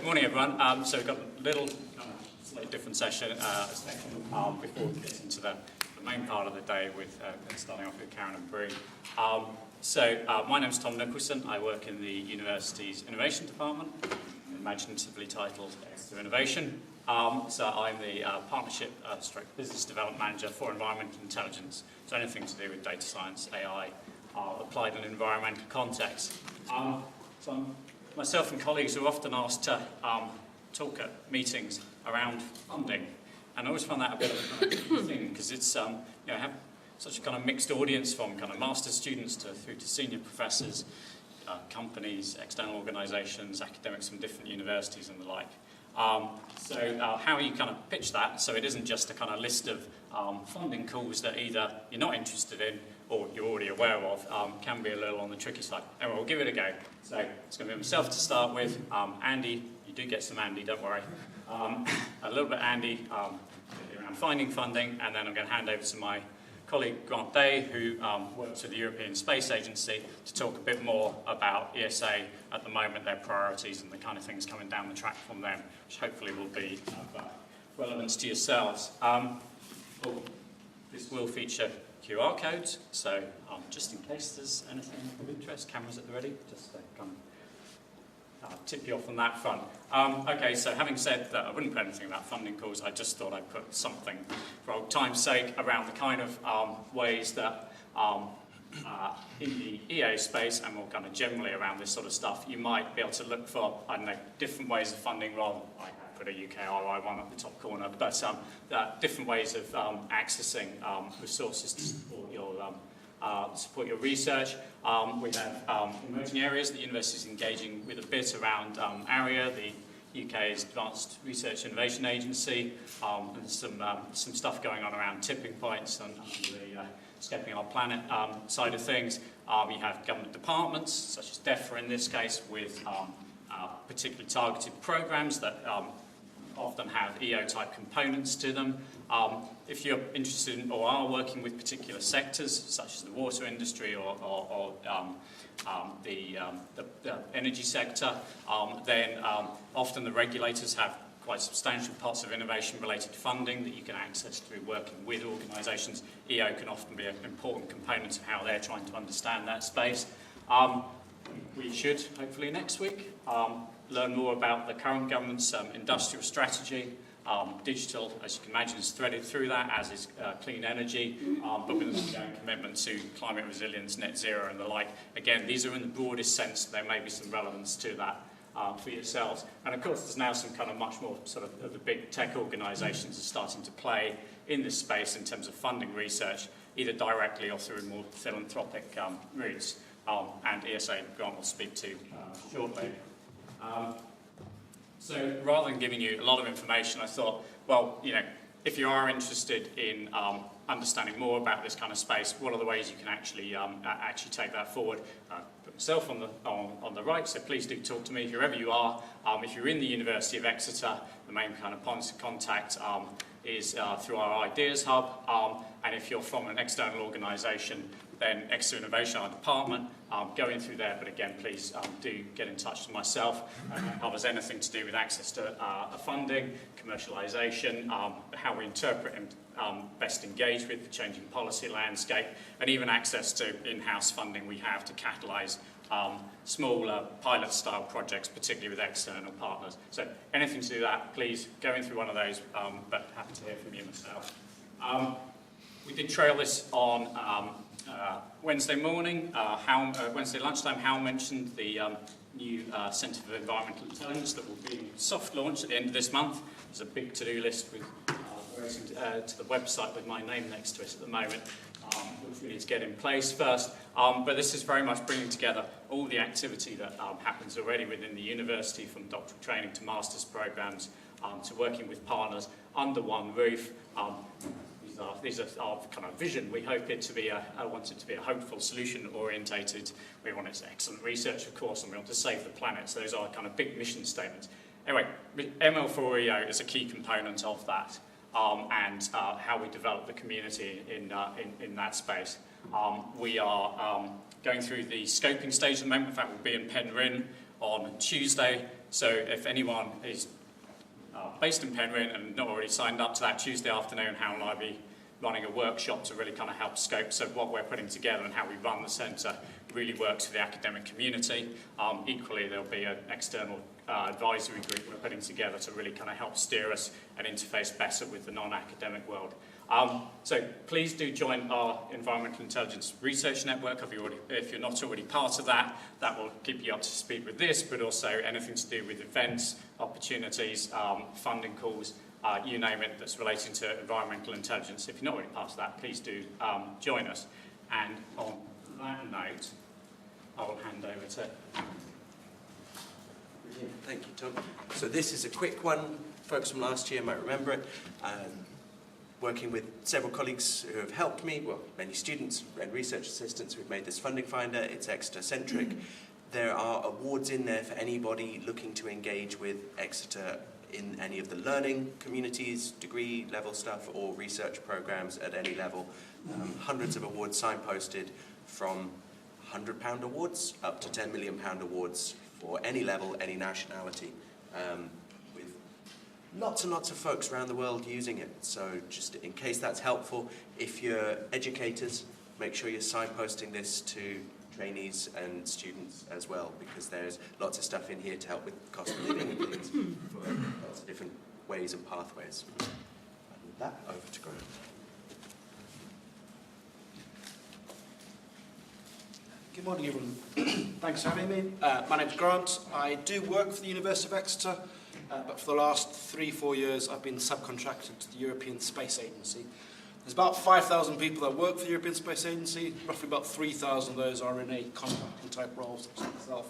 Morning everyone. So we've got a little slightly different session before we get into the main part of the day with starting off with Karen and Bree. My name's Tom Nicholson. I work in the university's innovation department, imaginatively titled Exeter Innovation. So I'm the partnership business development manager for environmental intelligence. So anything to do with data science, AI, applied in an environmental context. Myself and colleagues are often asked to talk at meetings around funding, and I always find that a bit of a thing because it's have such a kind of mixed audience from kind of master's students through to senior professors, companies, external organisations, academics from different universities and the like. How you kind of pitch that so it isn't just a kind of list of funding calls that either you're not interested in or you're already aware of, can be a little on the tricky side. Anyway, we'll give it a go. So it's going to be myself to start with. Andy, you do get some Andy, don't worry. A little bit Andy around finding funding, and then I'm going to hand over to my colleague Grant Day, who works with the European Space Agency, to talk a bit more about ESA at the moment, their priorities and the kind of things coming down the track from them, which hopefully will be of relevance to yourselves. This will feature QR codes, so just in case there's anything of interest, cameras at the ready, just to kind of tip you off on that front. Okay, so having said that, I wouldn't put anything about funding calls, I just thought I'd put something, for old time's sake, around the kind of ways that in the EA space, and more kind of generally around this sort of stuff, you might be able to look for, I don't know, different ways of funding rather than, I put a UKRI one at the top corner, but different ways of accessing resources to support your research. We have emerging areas. The university is engaging with a bit around ARIA, the UK's Advanced Research Innovation Agency. There's some stuff going on around tipping points and the Escaping Our Planet side of things. You have government departments, such as DEFRA in this case, with particularly targeted programs that often have EO-type components to them. If you're interested in or are working with particular sectors, such as the water industry or the energy sector, then often the regulators have quite substantial pots of innovation-related funding that you can access through working with organisations. EO can often be an important component of how they're trying to understand that space. We should, hopefully next week, learn more about the current government's industrial strategy. Digital, as you can imagine, is threaded through that, as is clean energy, but with an ongoing commitment to climate resilience, net zero and the like. Again, these are in the broadest sense, there may be some relevance to that for yourselves. And of course, there's now some kind of much more sort of the big tech organisations are starting to play in this space in terms of funding research, either directly or through more philanthropic routes, and ESA, Grant will speak to shortly. So rather than giving you a lot of information, I thought, well, if you are interested in understanding more about this kind of space, what are the ways you can actually take that forward? Put myself on the right, so please do talk to me whoever you are. If you're in the University of Exeter, the main kind of points of contact is through our Ideas Hub, and if you're from an external organisation, then Exeter Innovation, our department, going through there, but again, please do get in touch with myself. That covers anything to do with access to funding, commercialisation, how we interpret and best engage with the changing policy landscape, and even access to in-house funding we have to catalyse smaller pilot-style projects, particularly with external partners. So anything to do that, please go in through one of those, but happy to hear from you myself. We did trail this on Wednesday morning, Wednesday lunchtime. Hal mentioned the new Centre for Environmental Intelligence that will be soft launched at the end of this month. There's a big to-do list with to the website with my name next to it at the moment, which we need to get in place first. But this is very much bringing together all the activity that happens already within the university, from doctoral training to master's programmes, to working with partners under one roof. These are our kind of vision. We hope it to be I want it to be a hopeful, solution-orientated. We want it to excellent research, of course, and we want to save the planet. So those are kind of big mission statements. Anyway, ML4EO is a key component of that, and how we develop the community in that space. We are going through the scoping stage at the moment. In fact, we'll be in Penryn on Tuesday. So if anyone is based in Penryn and not already signed up to that Tuesday afternoon, Hal and I will be running a workshop to really kind of help scope so what we're putting together and how we run the centre really works for the academic community. Equally, there'll be an external advisory group we're putting together to really kind of help steer us and interface better with the non-academic world. So please do join our Environmental Intelligence Research Network if you're not already part of that. That will keep you up to speed with this, but also anything to do with events, opportunities, funding calls, you name it, that's relating to environmental intelligence. If you're not already part of that, please do join us. And on that note, I will hand over to... Thank you, Tom. So this is a quick one. Folks from last year might remember it. Working with several colleagues who have helped me, well, many students and research assistants, we've made this funding finder. It's Exeter-centric. There are awards in there for anybody looking to engage with Exeter in any of the learning communities, degree level stuff, or research programs at any level. Hundreds of awards signposted, from £100 awards up to £10 million awards for any level, any nationality, with lots and lots of folks around the world using it. So just in case that's helpful, if you're educators, make sure you're signposting this to trainees and students as well, because there's lots of stuff in here to help with cost of living and things for lots of different ways and pathways. And with that, over to Grant. Good morning, everyone. Thanks for having me. My name's Grant. I do work for the University of Exeter, but for the last 3-4 years I've been subcontracted to the European Space Agency. There's about 5,000 people that work for the European Space Agency. Roughly about 3,000 of those are in a contracting type role, such as myself.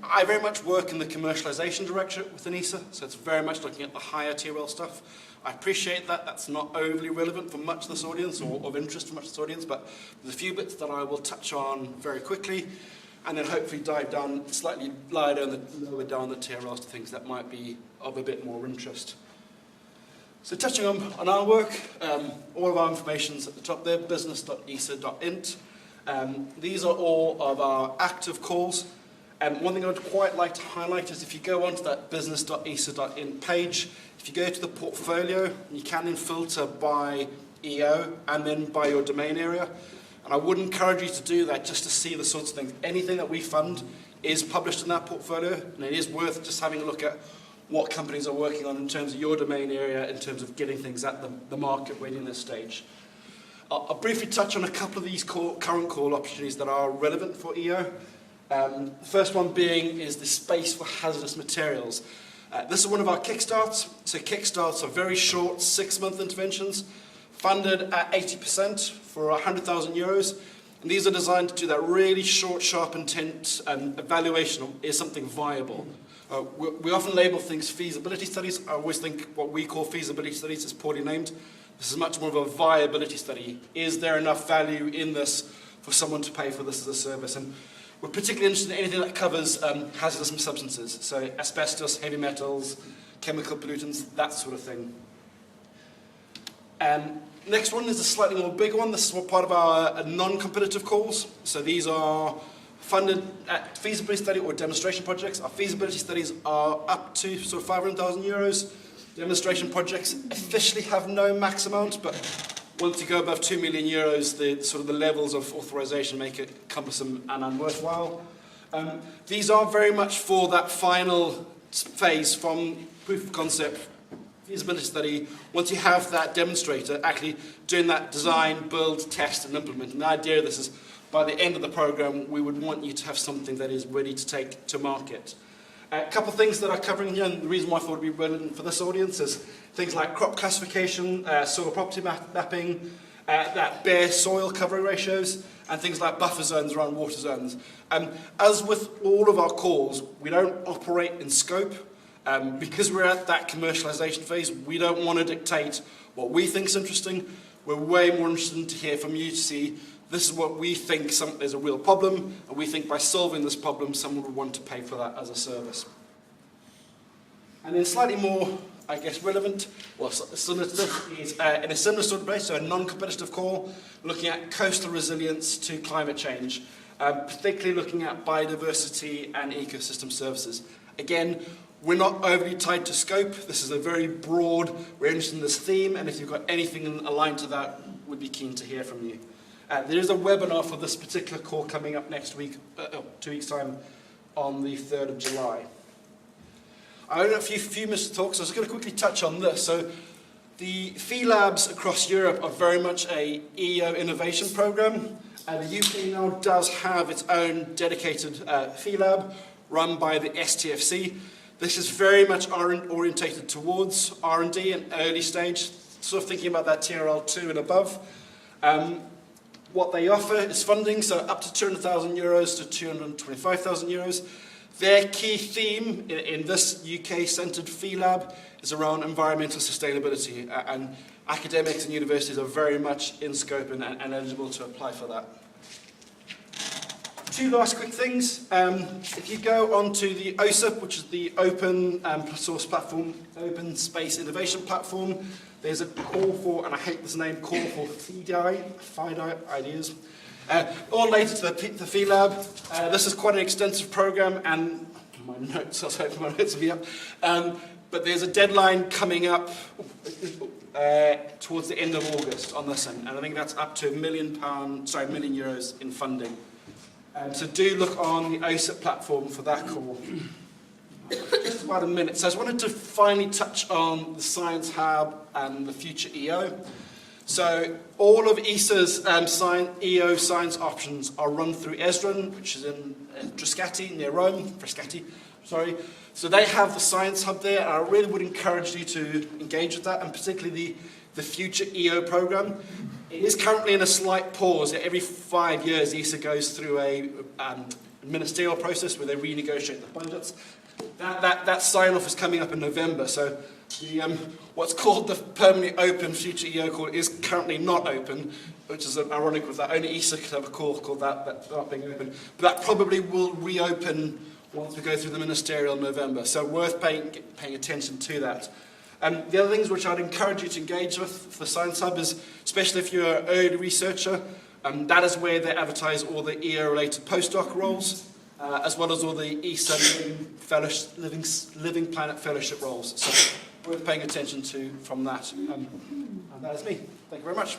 I very much work in the commercialisation directorate within ESA, so it's very much looking at the higher tier role stuff. I appreciate that that's not overly relevant for much of this audience, or of interest for much of this audience, but there's a few bits that I will touch on very quickly, and then hopefully dive down slightly lower down the tier roles to things that might be of a bit more interest. So touching on our work, all of our information's at the top there, business.esa.int. These are all of our active calls. One thing I would quite like to highlight is if you go onto that business.esa.int page, if you go to the portfolio, you can then filter by EO and then by your domain area. And I would encourage you to do that just to see the sorts of things. Anything that we fund is published in that portfolio, and it is worth just having a look at what companies are working on in terms of your domain area, in terms of getting things at the market readiness stage. I'll briefly touch on a couple of these current call opportunities that are relevant for EO. The first one being is the space for hazardous materials. This is one of our kickstarts. So kickstarts are very short 6-month interventions, funded at 80% for €100,000. And these are designed to do that really short, sharp intent evaluation of is something viable. We often label things feasibility studies. I always think what we call feasibility studies is poorly named. This is much more of a viability study. Is there enough value in this for someone to pay for this as a service? And we're particularly interested in anything that covers hazardous substances, so asbestos, heavy metals, chemical pollutants, that sort of thing. Next one is a slightly more big one. This is part of our non-competitive calls. So these are funded at feasibility study or demonstration projects. Our feasibility studies are up to sort of €500,000. Demonstration projects officially have no max amount, but once you go above €2 million, the levels of authorization make it cumbersome and unworthwhile. These are very much for that final phase from proof of concept, feasibility study. Once you have that demonstrator actually doing that design, build, test, and implement. And the idea of this is by the end of the program, we would want you to have something that is ready to take to market. A couple of things that are covering here, and the reason why I thought it would be relevant for this audience is things like crop classification, soil property mapping, that bare soil covering ratios, and things like buffer zones around water zones. As with all of our calls, we don't operate in scope. Because we're at that commercialization phase, we don't want to dictate what we think is interesting. We're way more interested to hear from you to see this is what we think there's a real problem, and we think by solving this problem, someone would want to pay for that as a service. And then slightly more, I guess, relevant, well, similar to this, is in a similar sort of place, so a non-competitive call, looking at coastal resilience to climate change. particularly looking at biodiversity and ecosystem services. Again, we're not overly tied to scope. This is a very broad, we're interested in this theme, and if you've got anything aligned to that, we'd be keen to hear from you. There is a webinar for this particular core coming up next week, 2 weeks' time, on the 3rd of July. I only have a few minutes to talk, so I was going to quickly touch on this. So the FEE labs across Europe are very much a EO innovation program. The UK now does have its own dedicated FEE lab run by the STFC. This is very much orientated towards R&D and early stage, sort of thinking about that TRL2 and above. What they offer is funding, so up to €200,000 to €225,000. Their key theme in this UK-centred FEE lab is around environmental sustainability, and academics and universities are very much in scope and eligible to apply for that. 2 last quick things. If you go onto the OSIP, which is the Open Source Platform, Open Space Innovation Platform, there's a call for, and I hate this name, call for FEEDI ideas, all related to the FEE lab. This is quite an extensive program, and my notes, I was hoping my notes would be up, but there's a deadline coming up towards the end of August on this, and I think that's up to £1 million in funding. So do look on the OSIP platform for that call. Just about a minute. So I just wanted to finally touch on the Science Hub and the future EO. So all of ESA's EO science options are run through Esdrun, which is in Frascati, near Rome. So they have the Science Hub there, and I really would encourage you to engage with that, and particularly the future EO program. It is currently in a slight pause. Every 5 years, ESA goes through a ministerial process where they renegotiate the budgets. That sign-off is coming up in November, so what's called the permanently open future EO call is currently not open, which is ironic with that. Only ESA could have a call called that not being open. But that probably will reopen once we go through the ministerial in November, so worth paying attention to that. The other things which I'd encourage you to engage with for the Science Hub is, especially if you're an early researcher, that is where they advertise all the EO-related postdoc roles, as well as all the ESA Living Planet Fellowship roles. So worth paying attention to from that. And that is me. Thank you very much.